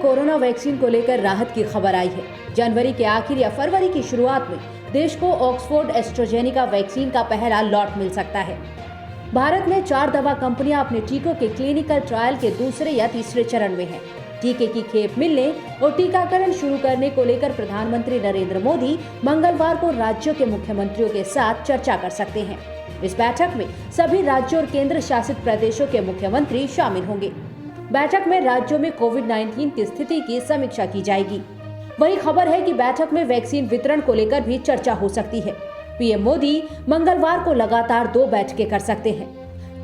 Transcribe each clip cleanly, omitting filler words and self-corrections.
Corona vaccine को लेकर राहत की खबर आई है। जनवरी के आखिर या फरवरी की शुरुआत में देश को ऑक्सफोर्ड एस्ट्राजेनेका वैक्सीन का पहला लॉट मिल सकता है। भारत में 4 दवा कंपनियां अपने टीकों के क्लिनिकल ट्रायल के दूसरे या तीसरे चरण में हैं। टीके की खेप मिलने और टीकाकरण शुरू करने को लेकर प्रधानमंत्री नरेंद्र मोदी मंगलवार को राज्यों के मुख्यमंत्रियों के साथ चर्चा कर सकते हैं। इस बैठक में सभी राज्यों और केंद्र शासित प्रदेशों के मुख्यमंत्री शामिल होंगे। बैठक में राज्यों में कोविड-19 की स्थिति की समीक्षा की जाएगी। वही खबर है कि बैठक में वैक्सीन वितरण को लेकर भी चर्चा हो सकती है। पीएम मोदी मंगलवार को लगातार 2 बैठकें कर सकते हैं।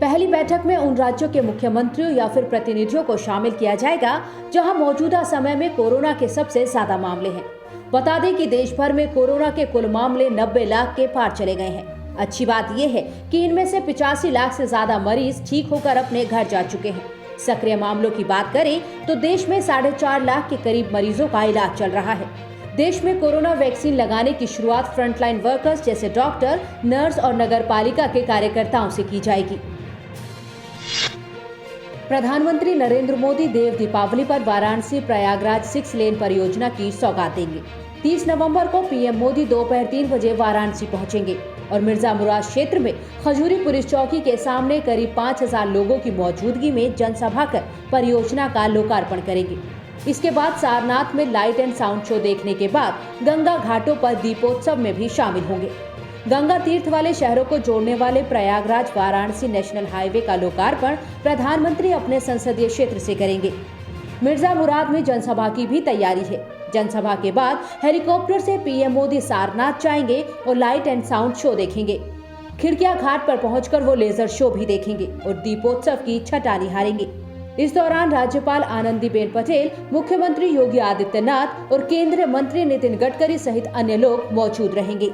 पहली बैठक में उन राज्यों के मुख्यमंत्रियों या फिर प्रतिनिधियों को शामिल किया जाएगा जहां मौजूदा समय में कोरोना के सबसे ज्यादा मामले हैं। बता दें कि देश भर में कोरोना के कुल मामले 90 लाख के पार चले गए हैं। अच्छी बात यह है कि इनमें से 85 लाख से ज्यादा मरीज ठीक होकर अपने घर जा चुके हैं। सक्रिय मामलों की बात करें तो देश में 4.5 लाख के करीब मरीजों का इलाज चल रहा है। देश में कोरोना वैक्सीन लगाने की शुरुआत फ्रंटलाइन वर्कर्स जैसे डॉक्टर, नर्स और नगरपालिका के कार्यकर्ताओं से की जाएगी। प्रधानमंत्री नरेंद्र मोदी देव दीपावली पर वाराणसी प्रयागराज 6 लेन परियोजना की सौगात देंगे। 30 नवंबर को पीएम मोदी दोपहर 3 बजे वाराणसी पहुंचेंगे और मिर्जा मुराद क्षेत्र में खजूरी पुलिस चौकी के सामने करीब 5000 लोगों की मौजूदगी में जनसभा कर परियोजना का लोकार्पण करेंगे। इसके बाद सारनाथ में लाइट एंड साउंड शो देखने के बाद गंगा घाटों पर दीपोत्सव में भी शामिल होंगे। गंगा तीर्थ वाले शहरों को जोड़ने वाले प्रयागराज वाराणसी नेशनल हाईवे का लोकार्पण प्रधानमंत्री अपने संसदीय क्षेत्र से करेंगे। मिर्जा मुराद में जनसभा की भी तैयारी है। जनसभा के बाद हेलीकॉप्टर से पीएम मोदी सारनाथ जाएंगे और लाइट एंड साउंड शो देखेंगे। खिड़किया घाट पर पहुंचकर वो लेजर शो भी देखेंगे और दीपोत्सव की छटा निहारेंगे। इस दौरान राज्यपाल आनंदीबेन पटेल, मुख्यमंत्री योगी आदित्यनाथ और केंद्रीय मंत्री नितिन गडकरी सहित अन्य लोग मौजूद रहेंगे।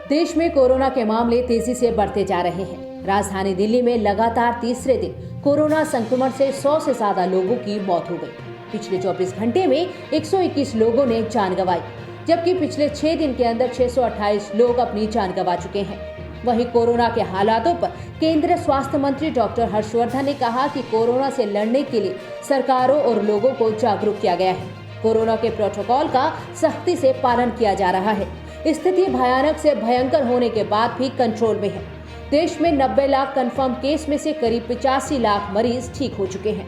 देश में कोरोना के मामले तेजी से बढ़ते जा रहे हैं। राजधानी दिल्ली में लगातार तीसरे दिन कोरोना संक्रमण से 100 से ज्यादा लोगों की मौत हो गई। पिछले 24 घंटे में 121 लोगों ने जान गंवाई, जबकि पिछले 6 दिन के अंदर 628 लोग अपनी जान गंवा चुके हैं। वहीं कोरोना के हालातों पर केंद्रीय स्वास्थ्य मंत्री डॉक्टर हर्षवर्धन ने कहा कि कोरोना से लड़ने के लिए सरकारों और लोगों को जागरूक किया गया है। कोरोना के प्रोटोकॉल का सख्ती से पालन किया जा रहा है। स्थिति भयानक से भयंकर होने के बाद भी कंट्रोल में है। देश में 90 लाख कंफर्म केस में से करीब 85 लाख मरीज ठीक हो चुके हैं।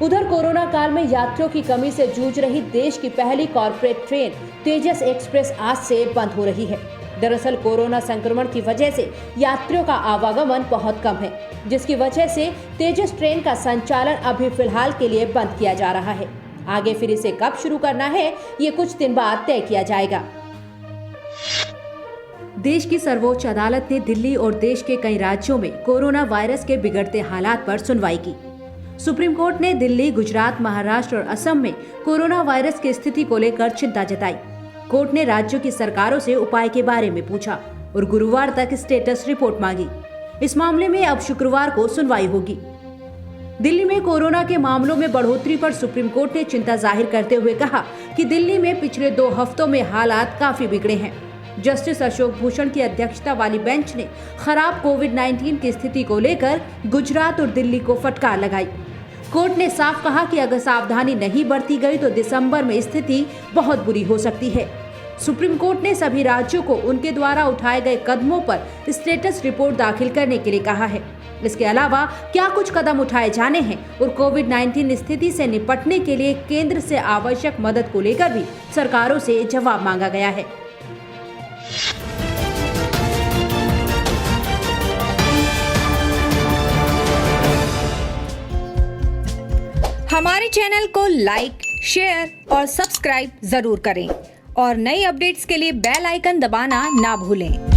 उधर कोरोना काल में यात्रियों की कमी से जूझ रही देश की पहली कॉर्पोरेट ट्रेन तेजस एक्सप्रेस आज से बंद हो रही है। दरअसल कोरोना संक्रमण की वजह से यात्रियों का आवागमन बहुत कम है, जिसकी वजह से तेजस ट्रेन का संचालन अभी फिलहाल के लिए बंद किया जा रहा है। आगे फिर इसे कब शुरू करना है, ये कुछ दिन बाद तय किया जाएगा। देश की सर्वोच्च अदालत ने दिल्ली और देश के कई राज्यों में कोरोना वायरस के बिगड़ते हालात पर सुनवाई की। सुप्रीम कोर्ट ने दिल्ली, गुजरात, महाराष्ट्र और असम में कोरोना वायरस की स्थिति को लेकर चिंता जताई। कोर्ट ने राज्यों की सरकारों से उपाय के बारे में पूछा और गुरुवार तक स्टेटस रिपोर्ट मांगी। इस मामले में अब शुक्रवार को सुनवाई होगी। दिल्ली में कोरोना के मामलों में बढ़ोतरी पर सुप्रीम कोर्ट ने चिंता जाहिर करते हुए कहा कि दिल्ली में पिछले 2 हफ्तों में हालात काफी बिगड़े हैं। जस्टिस अशोक भूषण की अध्यक्षता वाली बेंच ने खराब कोविड-19 की स्थिति को लेकर गुजरात और दिल्ली को फटकार लगाई। कोर्ट ने साफ कहा कि अगर सावधानी नहीं बरती गई तो दिसंबर में स्थिति बहुत बुरी हो सकती है। सुप्रीम कोर्ट ने सभी राज्यों को उनके द्वारा उठाए गए कदमों पर स्टेटस रिपोर्ट दाखिल करने के लिए कहा है। इसके अलावा क्या कुछ कदम उठाए जाने हैं और कोविड-19 स्थिति से निपटने के लिए केंद्र से आवश्यक मदद को लेकर भी सरकारों से जवाब मांगा गया है। हमारे चैनल को लाइक, शेयर और सब्सक्राइब जरूर करें और नई अपडेट्स के लिए बेल आइकन दबाना ना भूलें।